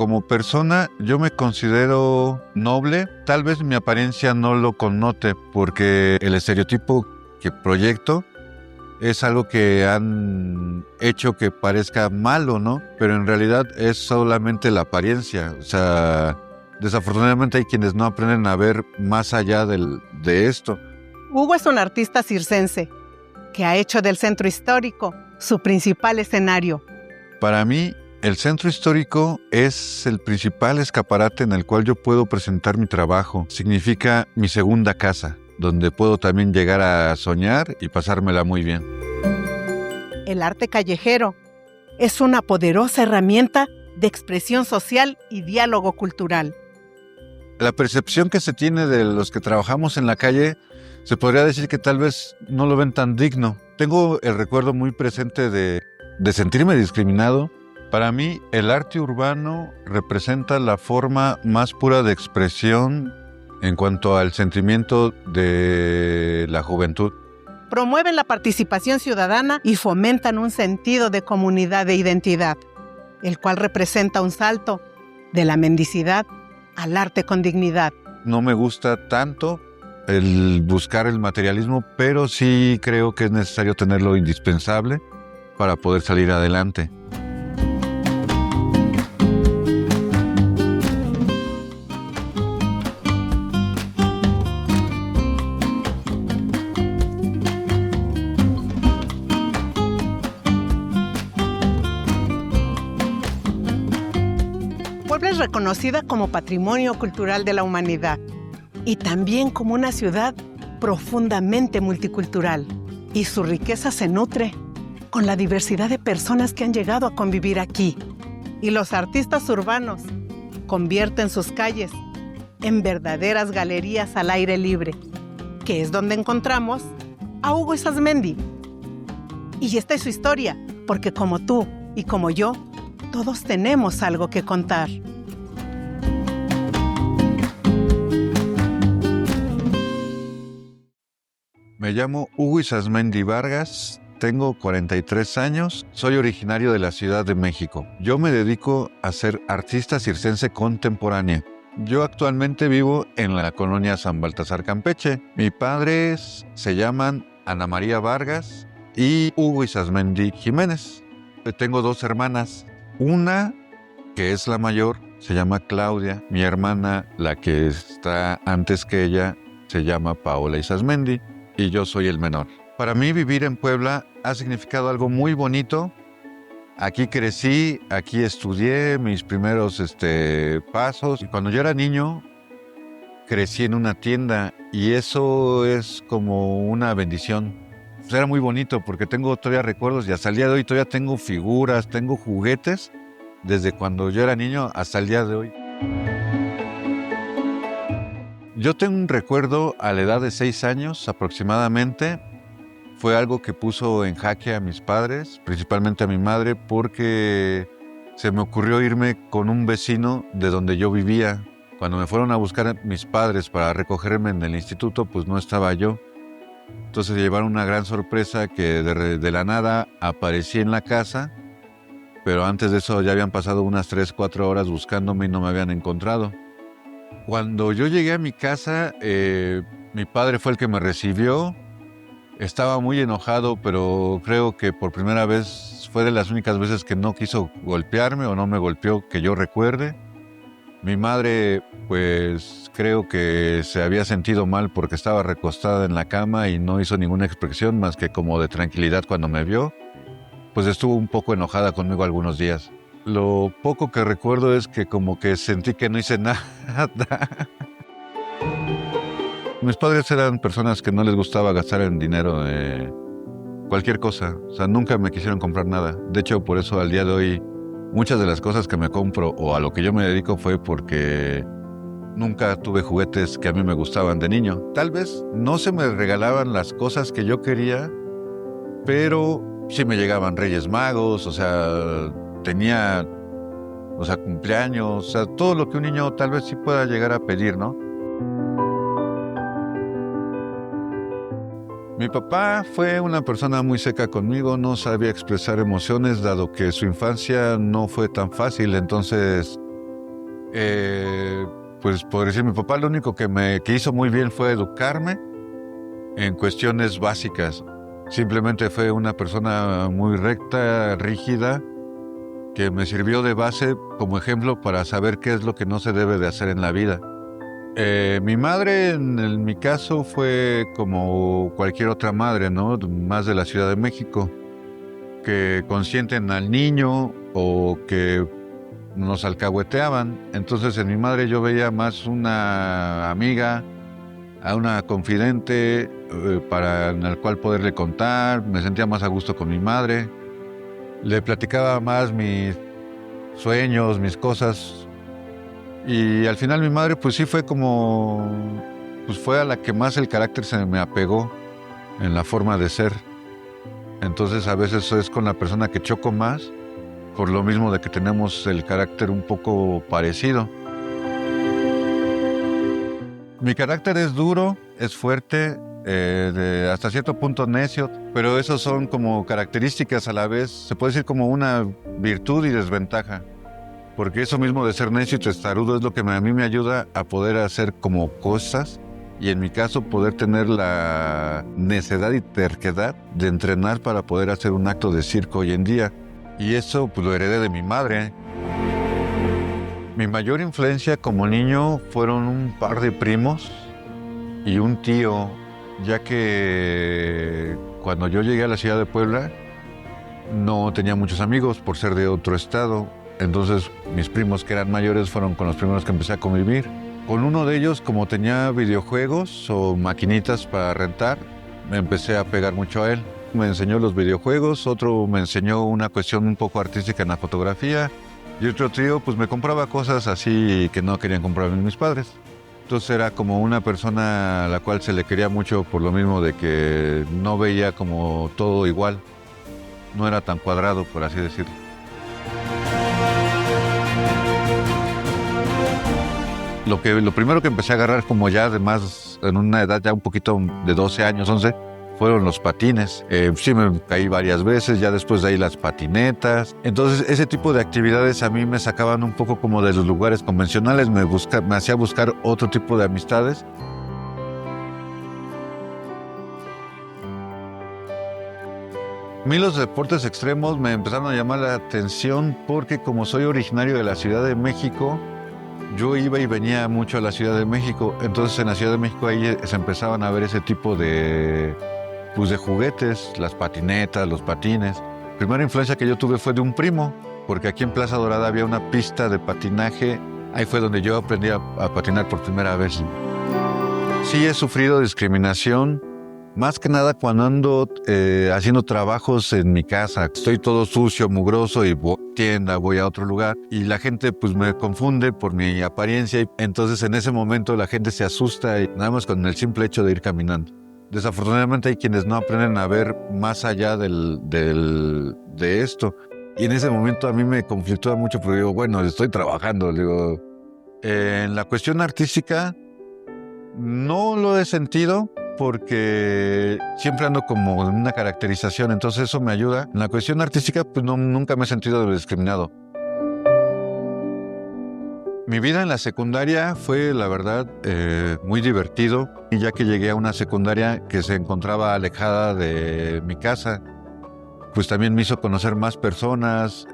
Como persona, yo me considero noble. Tal vez mi apariencia no lo connote, porque el estereotipo que proyecto es algo que han hecho que parezca malo, ¿no? Pero en realidad es solamente la apariencia. O sea, desafortunadamente hay quienes no aprenden a ver más allá de esto. Hugo es un artista circense que ha hecho del centro histórico su principal escenario. Para mí, el centro histórico es el principal escaparate en el cual yo puedo presentar mi trabajo. Significa mi segunda casa, donde puedo también llegar a soñar y pasármela muy bien. El arte callejero es una poderosa herramienta de expresión social y diálogo cultural. La percepción que se tiene de los que trabajamos en la calle, se podría decir que tal vez no lo ven tan digno. Tengo el recuerdo muy presente de sentirme discriminado. Para mí, el arte urbano representa la forma más pura de expresión en cuanto al sentimiento de la juventud. Promueven la participación ciudadana y fomentan un sentido de comunidad e identidad, el cual representa un salto de la mendicidad al arte con dignidad. No me gusta tanto el buscar el materialismo, pero sí creo que es necesario tenerlo indispensable para poder salir adelante. Puebla es reconocida como Patrimonio Cultural de la Humanidad y también como una ciudad profundamente multicultural. Y su riqueza se nutre con la diversidad de personas que han llegado a convivir aquí. Y los artistas urbanos convierten sus calles en verdaderas galerías al aire libre, que es donde encontramos a Hugo Isasmendi. Y esta es su historia, porque como tú y como yo, todos tenemos algo que contar. Me llamo Hugo Isasmendi Vargas, tengo 43 años, soy originario de la Ciudad de México. Yo me dedico a ser artista circense contemporánea. Yo actualmente vivo en la colonia San Baltasar, Campeche. Mis padres se llaman Ana María Vargas y Hugo Isasmendi Jiménez. Tengo dos hermanas. Una, que es la mayor, se llama Claudia. Mi hermana, la que está antes que ella, se llama Paola Isasmendi. Y yo soy el menor. Para mí vivir en Puebla ha significado algo muy bonito. Aquí crecí, aquí estudié mis primeros pasos. Y cuando yo era niño, crecí en una tienda y eso es como una bendición. Pues era muy bonito porque tengo todavía recuerdos y hasta el día de hoy todavía tengo figuras, tengo juguetes desde cuando yo era niño hasta el día de hoy. Yo tengo un recuerdo a la edad de 6 años aproximadamente. Fue algo que puso en jaque a mis padres, principalmente a mi madre, porque se me ocurrió irme con un vecino de donde yo vivía. Cuando me fueron a buscar mis padres para recogerme en el instituto, pues no estaba yo. Entonces llevaron una gran sorpresa que de la nada aparecí en la casa, pero antes de eso ya habían pasado unas 3-4 horas buscándome y no me habían encontrado. Cuando yo llegué a mi casa, mi padre fue el que me recibió. Estaba muy enojado, pero creo que por primera vez fue de las únicas veces que no quiso golpearme o no me golpeó que yo recuerde. Mi madre, pues creo que se había sentido mal porque estaba recostada en la cama y no hizo ninguna expresión más que como de tranquilidad cuando me vio. Pues estuvo un poco enojada conmigo algunos días. Lo poco que recuerdo es que como que sentí que no hice nada. Mis padres eran personas que no les gustaba gastar en dinero cualquier cosa. O sea, nunca me quisieron comprar nada. De hecho, por eso al día de hoy, muchas de las cosas que me compro o a lo que yo me dedico fue porque nunca tuve juguetes que a mí me gustaban de niño. Tal vez no se me regalaban las cosas que yo quería, pero sí me llegaban Reyes Magos, o sea, tenía, cumpleaños, o sea, todo lo que un niño tal vez sí pueda llegar a pedir, ¿no? Mi papá fue una persona muy seca conmigo, no sabía expresar emociones, dado que su infancia no fue tan fácil, entonces Eh, pues por decir, mi papá lo único que hizo muy bien fue educarme en cuestiones básicas. Simplemente fue una persona muy recta, rígida, que me sirvió de base como ejemplo para saber qué es lo que no se debe de hacer en la vida. Mi madre, en mi caso, fue como cualquier otra madre, ¿no? Más de la Ciudad de México, que consienten al niño o que nos alcahueteaban. Entonces en mi madre yo veía más una amiga, a una confidente en el cual poderle contar. Me sentía más a gusto con mi madre. Le platicaba más mis sueños, mis cosas. Y al final mi madre pues sí fue pues fue a la que más el carácter se me apegó en la forma de ser. Entonces a veces es con la persona que choco más, por lo mismo de que tenemos el carácter un poco parecido. Mi carácter es duro, es fuerte, hasta cierto punto necio, pero esos son como características a la vez, se puede decir como una virtud y desventaja. Porque eso mismo de ser necio y testarudo es lo que a mí me ayuda a poder hacer como cosas y en mi caso poder tener la necedad y terquedad de entrenar para poder hacer un acto de circo hoy en día. Y eso pues lo heredé de mi madre. Mi mayor influencia como niño fueron un par de primos y un tío, ya que cuando yo llegué a la ciudad de Puebla no tenía muchos amigos por ser de otro estado. Entonces mis primos que eran mayores fueron con los primeros que empecé a convivir. Con uno de ellos, como tenía videojuegos o maquinitas para rentar, me empecé a pegar mucho a él. Me enseñó los videojuegos, otro me enseñó una cuestión un poco artística en la fotografía y otro tío pues me compraba cosas así que no querían comprarme mis padres. Entonces era como una persona a la cual se le quería mucho por lo mismo de que no veía como todo igual. No era tan cuadrado, por así decirlo. Lo primero que empecé a agarrar como ya de más, en una edad ya un poquito de 12 años, 11, fueron los patines. Sí me caí varias veces, ya después de ahí las patinetas. Entonces ese tipo de actividades a mí me sacaban un poco como de los lugares convencionales, me hacía buscar otro tipo de amistades. A mí los deportes extremos me empezaron a llamar la atención porque como soy originario de la Ciudad de México, yo iba y venía mucho a la Ciudad de México, entonces en la Ciudad de México ahí se empezaban a ver ese tipo pues de juguetes, las patinetas, los patines. La primera influencia que yo tuve fue de un primo, porque aquí en Plaza Dorada había una pista de patinaje, ahí fue donde yo aprendí a patinar por primera vez. Sí he sufrido discriminación, más que nada cuando ando haciendo trabajos en mi casa. Estoy todo sucio, mugroso y voy a tienda, voy a otro lugar y la gente pues me confunde por mi apariencia y entonces en ese momento la gente se asusta y nada más con el simple hecho de ir caminando. Desafortunadamente hay quienes no aprenden a ver más allá de esto y en ese momento a mí me conflictúa mucho porque digo, bueno, estoy trabajando, digo, en la cuestión artística no lo he sentido, porque siempre ando como en una caracterización, entonces eso me ayuda. En la cuestión artística, pues nunca me he sentido discriminado. Mi vida en la secundaria fue, la verdad, muy divertido, y ya que llegué a una secundaria que se encontraba alejada de mi casa, pues también me hizo conocer más personas.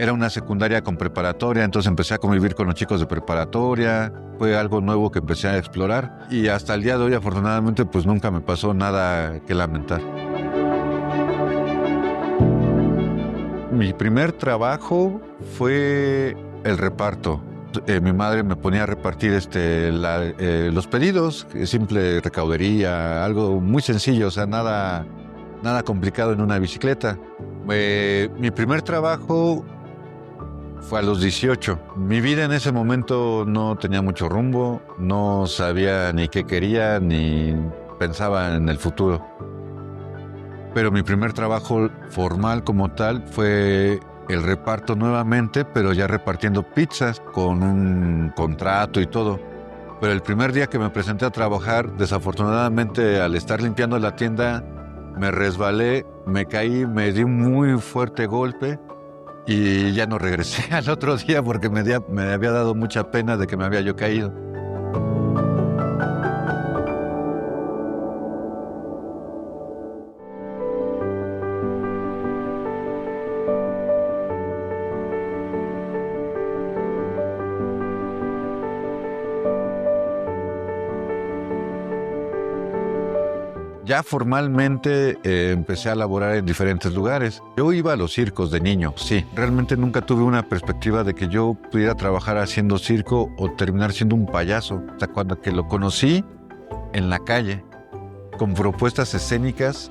Era una secundaria con preparatoria, entonces empecé a convivir con los chicos de preparatoria. Fue algo nuevo que empecé a explorar y hasta el día de hoy, afortunadamente, pues nunca me pasó nada que lamentar. Mi primer trabajo fue el reparto. Mi madre me ponía a repartir los pedidos, simple recaudería, algo muy sencillo, o sea, nada complicado en una bicicleta. Mi primer trabajo fue a los 18. Mi vida en ese momento no tenía mucho rumbo, no sabía ni qué quería, ni pensaba en el futuro. Pero mi primer trabajo formal como tal fue el reparto nuevamente, pero ya repartiendo pizzas con un contrato y todo. Pero el primer día que me presenté a trabajar, desafortunadamente al estar limpiando la tienda, me resbalé, me caí, me di un muy fuerte golpe y ya no regresé al otro día porque me había dado mucha pena de que me había yo caído. Ya formalmente empecé a laborar en diferentes lugares. Yo iba a los circos de niño, sí. Realmente nunca tuve una perspectiva de que yo pudiera trabajar haciendo circo o terminar siendo un payaso. Hasta cuando que lo conocí en la calle, con propuestas escénicas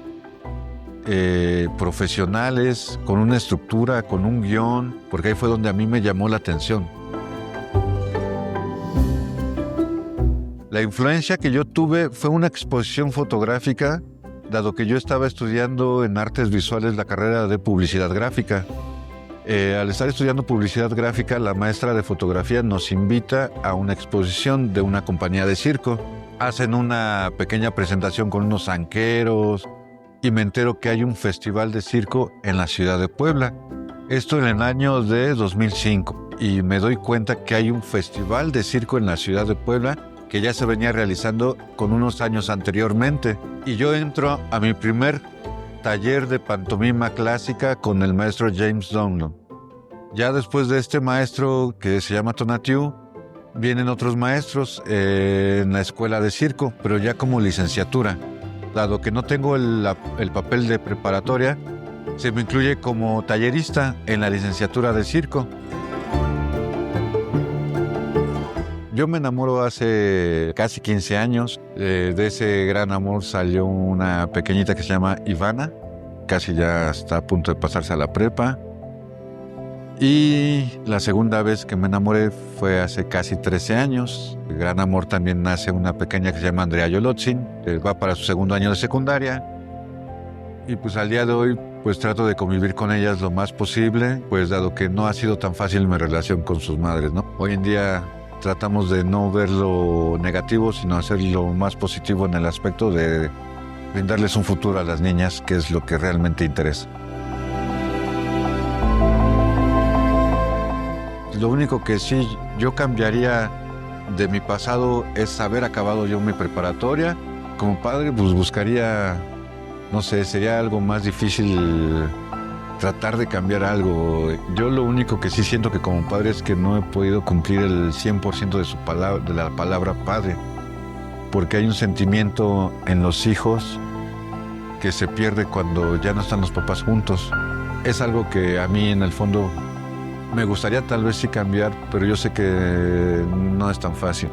profesionales, con una estructura, con un guión, porque ahí fue donde a mí me llamó la atención. La influencia que yo tuve fue una exposición fotográfica, dado que yo estaba estudiando en artes visuales la carrera de publicidad gráfica. Al estar estudiando publicidad gráfica, la maestra de fotografía nos invita a una exposición de una compañía de circo. Hacen una pequeña presentación con unos zanqueros y me entero que hay un festival de circo en la ciudad de Puebla. Esto en el año de 2005. Y me doy cuenta que hay un festival de circo en la ciudad de Puebla que ya se venía realizando con unos años anteriormente. Y yo entro a mi primer taller de pantomima clásica con el maestro James Donlon. Ya después de este maestro, que se llama Tonatiuh, vienen otros maestros en la escuela de circo, pero ya como licenciatura. Dado que no tengo el papel de preparatoria, se me incluye como tallerista en la licenciatura de circo. Yo me enamoro hace casi 15 años. De ese gran amor salió una pequeñita que se llama Ivana. Casi ya está a punto de pasarse a la prepa. Y la segunda vez que me enamoré fue hace casi 13 años. El gran amor también nace una pequeña que se llama Andrea Yolotzin. Va para su segundo año de secundaria. Y pues al día de hoy pues trato de convivir con ellas lo más posible, pues dado que no ha sido tan fácil mi relación con sus madres, ¿no? Hoy en día tratamos de no ver lo negativo, sino hacer lo más positivo en el aspecto de brindarles un futuro a las niñas, que es lo que realmente interesa. Lo único que sí yo cambiaría de mi pasado es haber acabado yo mi preparatoria. Como padre, pues buscaría, no sé, sería algo más difícil tratar de cambiar algo. Yo lo único que sí siento que como padre es que no he podido cumplir el 100% de la palabra padre, porque hay un sentimiento en los hijos que se pierde cuando ya no están los papás juntos. Es algo que a mí en el fondo me gustaría tal vez sí cambiar, pero yo sé que no es tan fácil.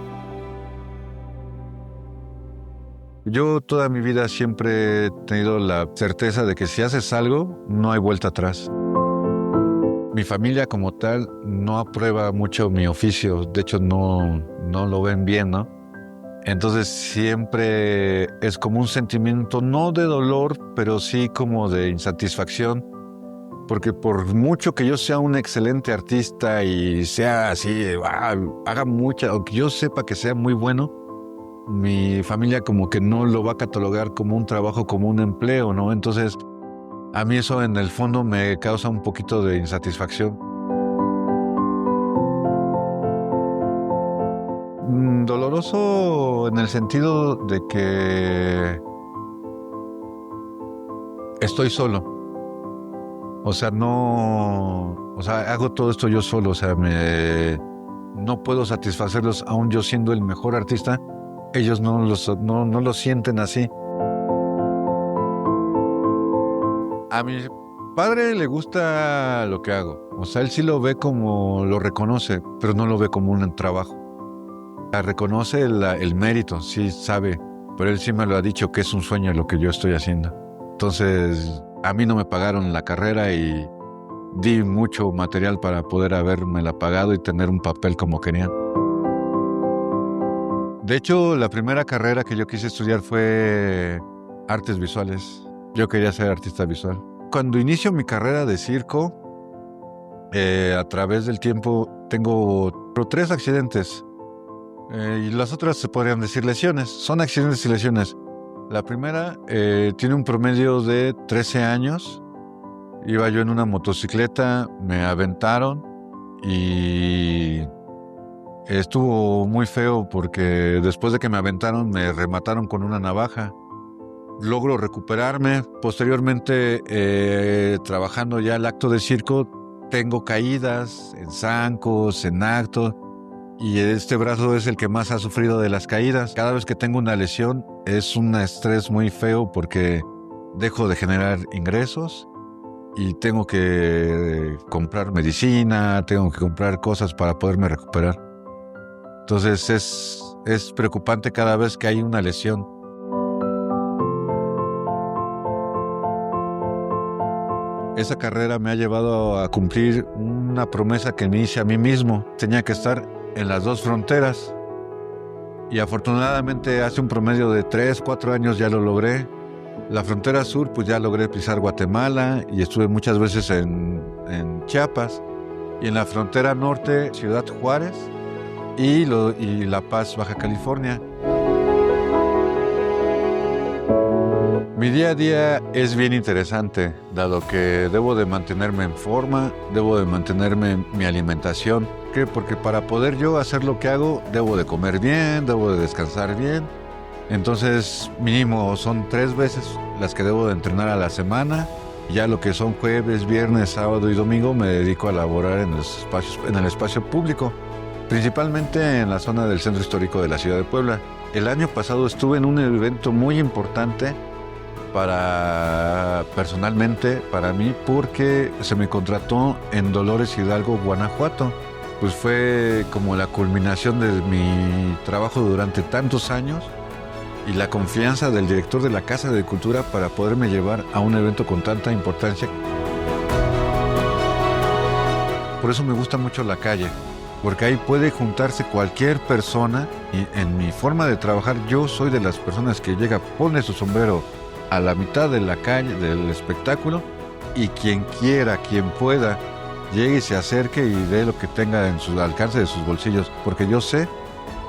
Yo toda mi vida siempre he tenido la certeza de que si haces algo, no hay vuelta atrás. Mi familia como tal no aprueba mucho mi oficio, de hecho no lo ven bien, ¿no? Entonces siempre es como un sentimiento, no de dolor, pero sí como de insatisfacción, porque por mucho que yo sea un excelente artista y sea así, haga mucha, aunque yo sepa que sea muy bueno, mi familia como que no lo va a catalogar como un trabajo, como un empleo, ¿no? Entonces, a mí eso en el fondo me causa un poquito de insatisfacción. Doloroso en el sentido de que estoy solo. O sea, hago todo esto yo solo, o sea, no puedo satisfacerlos aún yo siendo el mejor artista. Ellos no lo sienten así. A mi padre le gusta lo que hago. O sea, él sí lo ve como, lo reconoce, pero no lo ve como un trabajo. Reconoce el mérito, sí sabe, pero él sí me lo ha dicho que es un sueño lo que yo estoy haciendo. Entonces, a mí no me pagaron la carrera y di mucho material para poder habérmela pagado y tener un papel como querían. De hecho, la primera carrera que yo quise estudiar fue artes visuales. Yo quería ser artista visual. Cuando inicio mi carrera de circo, a través del tiempo tengo 3 accidentes. Y las otras se podrían decir lesiones. Son accidentes y lesiones. La primera tiene un promedio de 13 años. Iba yo en una motocicleta, me aventaron y estuvo muy feo porque después de que me aventaron me remataron con una navaja. Logro recuperarme. Posteriormente, trabajando ya el acto de circo, tengo caídas en zancos, en actos, y este brazo es el que más ha sufrido de las caídas. Cada vez que tengo una lesión es un estrés muy feo porque dejo de generar ingresos y tengo que comprar medicina, tengo que comprar cosas para poderme recuperar. Entonces es preocupante cada vez que hay una lesión. Esa carrera me ha llevado a cumplir una promesa que me hice a mí mismo. Tenía que estar en las dos fronteras. Y afortunadamente hace un promedio de 3, 4 años ya lo logré. La frontera sur, pues ya logré pisar Guatemala y estuve muchas veces en Chiapas. Y en la frontera norte, Ciudad Juárez y La Paz, Baja California. Mi día a día es bien interesante, dado que debo de mantenerme en forma, debo de mantenerme mi alimentación. ¿Por qué? Porque para poder yo hacer lo que hago, debo de comer bien, debo de descansar bien. Entonces, mínimo son 3 veces las que debo de entrenar a la semana. Ya lo que son jueves, viernes, sábado y domingo me dedico a laborar en el espacio público, principalmente en la zona del centro histórico de la ciudad de Puebla. El año pasado estuve en un evento muy importante personalmente para mí, porque se me contrató en Dolores Hidalgo, Guanajuato. Pues fue como la culminación de mi trabajo durante tantos años y la confianza del director de la Casa de Cultura para poderme llevar a un evento con tanta importancia. Por eso me gusta mucho la calle, porque ahí puede juntarse cualquier persona y en mi forma de trabajar yo soy de las personas que llega, pone su sombrero a la mitad de la calle, del espectáculo, y quien quiera, quien pueda, llegue y se acerque y dé lo que tenga en su alcance de sus bolsillos, porque yo sé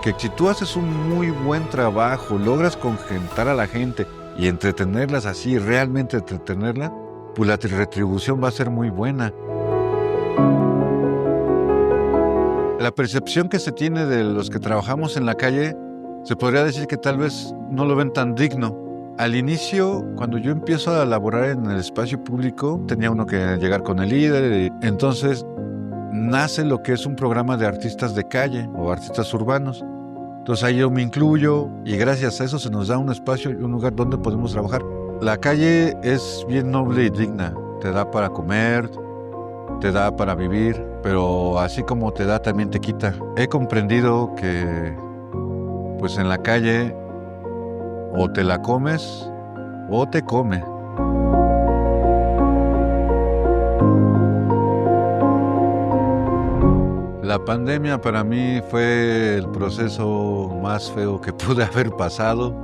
que si tú haces un muy buen trabajo, logras contentar a la gente y entretenerlas así, realmente entretenerla, pues la retribución va a ser muy buena. La percepción que se tiene de los que trabajamos en la calle, se podría decir que tal vez no lo ven tan digno. Al inicio, cuando yo empiezo a laborar en el espacio público, tenía uno que llegar con el líder, y entonces nace lo que es un programa de artistas de calle o artistas urbanos. Entonces ahí yo me incluyo y gracias a eso se nos da un espacio y un lugar donde podemos trabajar. La calle es bien noble y digna, te da para comer, te da para vivir, pero así como te da también te quita. He comprendido que pues en la calle o te la comes o te come. La pandemia para mí fue el proceso más feo que pude haber pasado,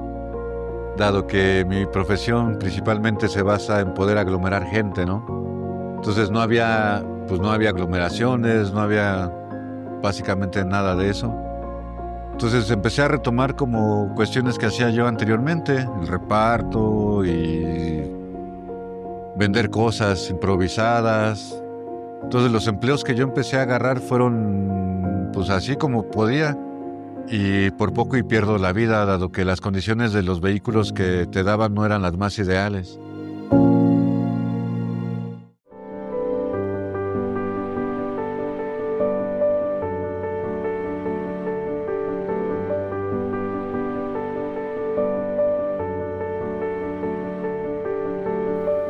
dado que mi profesión principalmente se basa en poder aglomerar gente, ¿no? Entonces no había aglomeraciones, no había básicamente nada de eso. Entonces empecé a retomar como cuestiones que hacía yo anteriormente, el reparto y vender cosas improvisadas. Entonces los empleos que yo empecé a agarrar fueron pues así como podía, y por poco y pierdo la vida, dado que las condiciones de los vehículos que te daban no eran las más ideales.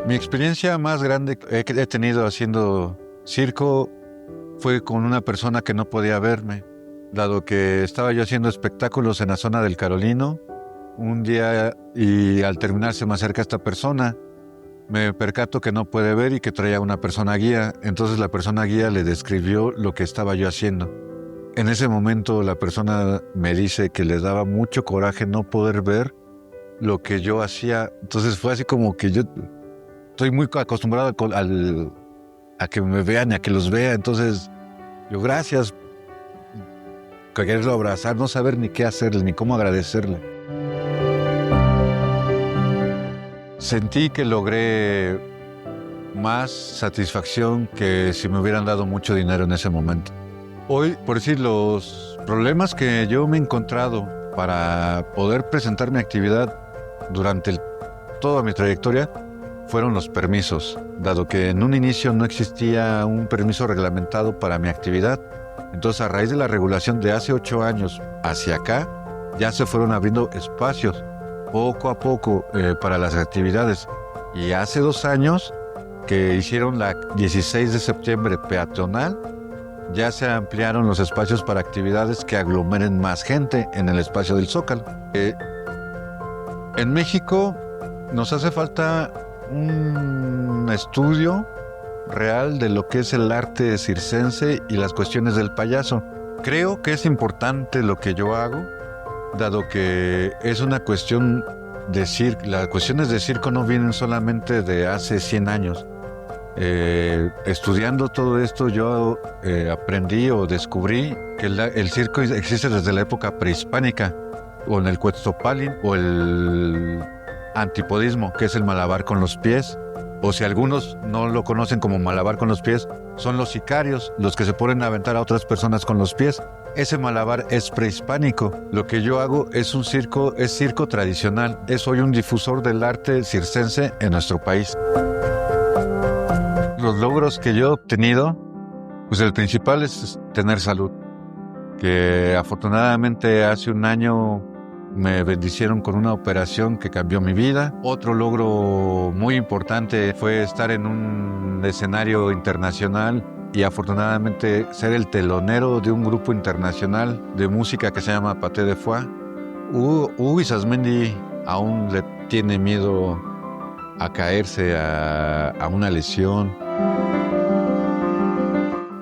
Mi experiencia más grande que he tenido haciendo circo fue con una persona que no podía verme, dado que estaba yo haciendo espectáculos en la zona del Carolino un día, y al terminar se me acerca esta persona. Me percato que no puede ver y que traía una persona guía. Entonces la persona guía le describió lo que estaba yo haciendo. En ese momento la persona me dice que le daba mucho coraje no poder ver lo que yo hacía. Entonces fue así como que yo estoy muy acostumbrado a que me vean y a que los vea. Entonces yo gracias, quererlo abrazar, no saber ni qué hacerle ni cómo agradecerle. Sentí que logré más satisfacción que si me hubieran dado mucho dinero en ese momento. Hoy, por decir, los problemas que yo me he encontrado para poder presentar mi actividad durante toda mi trayectoria fueron los permisos, dado que en un inicio no existía un permiso reglamentado para mi actividad. Entonces, a raíz de la regulación de hace 8 años hacia acá, ya se fueron abriendo espacios poco a poco para las actividades. Y hace 2 años que hicieron la 16 de septiembre peatonal, ya se ampliaron los espacios para actividades que aglomeren más gente en el espacio del Zócalo. En México nos hace falta un estudio real de lo que es el arte circense y las cuestiones del payaso. Creo que es importante lo que yo hago, dado que es una cuestión de circo. Las cuestiones de circo no vienen solamente de hace 100 años. Estudiando todo esto yo aprendí o descubrí que el circo existe desde la época prehispánica, o en el Quetzalcóatl, o el antipodismo, que es el malabar con los pies, o si algunos no lo conocen como malabar con los pies, son los sicarios, los que se ponen a aventar a otras personas con los pies. Ese malabar es prehispánico. Lo que yo hago es circo tradicional. Soy un difusor del arte circense en nuestro país. Los logros que yo he obtenido, pues el principal es tener salud, que afortunadamente hace 1 año me bendicieron con una operación que cambió mi vida. Otro logro muy importante fue estar en un escenario internacional y afortunadamente ser el telonero de un grupo internacional de música que se llama Paté de Foix. Hugo Isasmendi aún le tiene miedo a caerse a una lesión.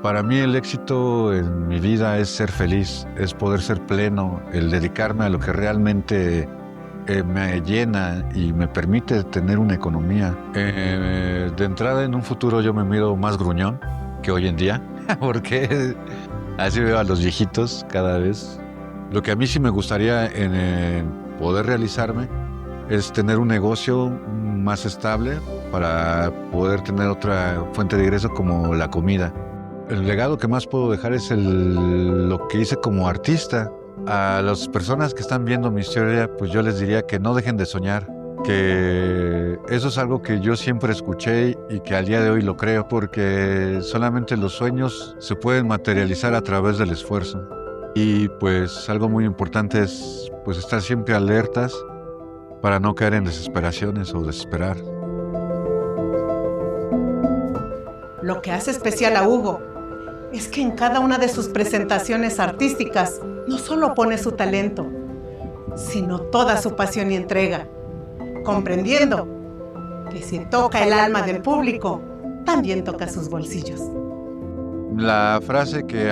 Para mí el éxito en mi vida es ser feliz, es poder ser pleno, el dedicarme a lo que realmente me llena y me permite tener una economía. De entrada, en un futuro yo me miro más gruñón que hoy en día, porque así veo a los viejitos cada vez. Lo que a mí sí me gustaría en poder realizarme es tener un negocio más estable para poder tener otra fuente de ingreso como la comida. El legado que más puedo dejar es lo que hice como artista. A las personas que están viendo mi historia, pues yo les diría que no dejen de soñar, que eso es algo que yo siempre escuché y que al día de hoy lo creo, porque solamente los sueños se pueden materializar a través del esfuerzo. Y pues algo muy importante es pues estar siempre alertas para no caer en desesperaciones o desesperar. Lo que hace especial a Hugo es que en cada una de sus presentaciones artísticas no solo pone su talento, sino toda su pasión y entrega, comprendiendo que si toca el alma del público, también toca sus bolsillos. La frase que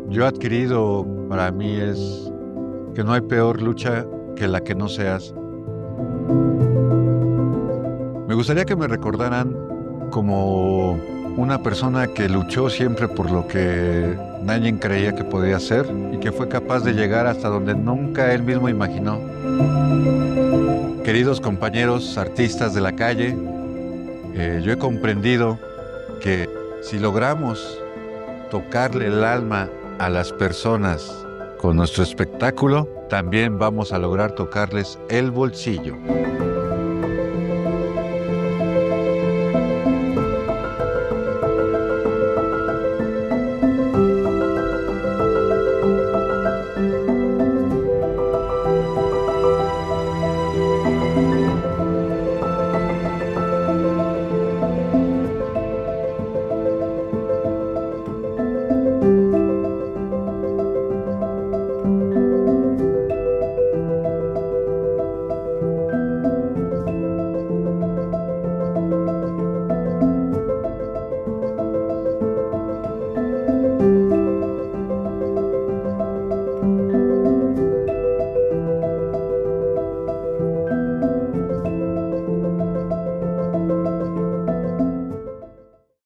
yo he adquirido para mí es que no hay peor lucha que la que no se hace. Me gustaría que me recordaran como una persona que luchó siempre por lo que nadie creía que podía hacer y que fue capaz de llegar hasta donde nunca él mismo imaginó. Queridos compañeros artistas de la calle, yo he comprendido que si logramos tocarle el alma a las personas con nuestro espectáculo, también vamos a lograr tocarles el bolsillo.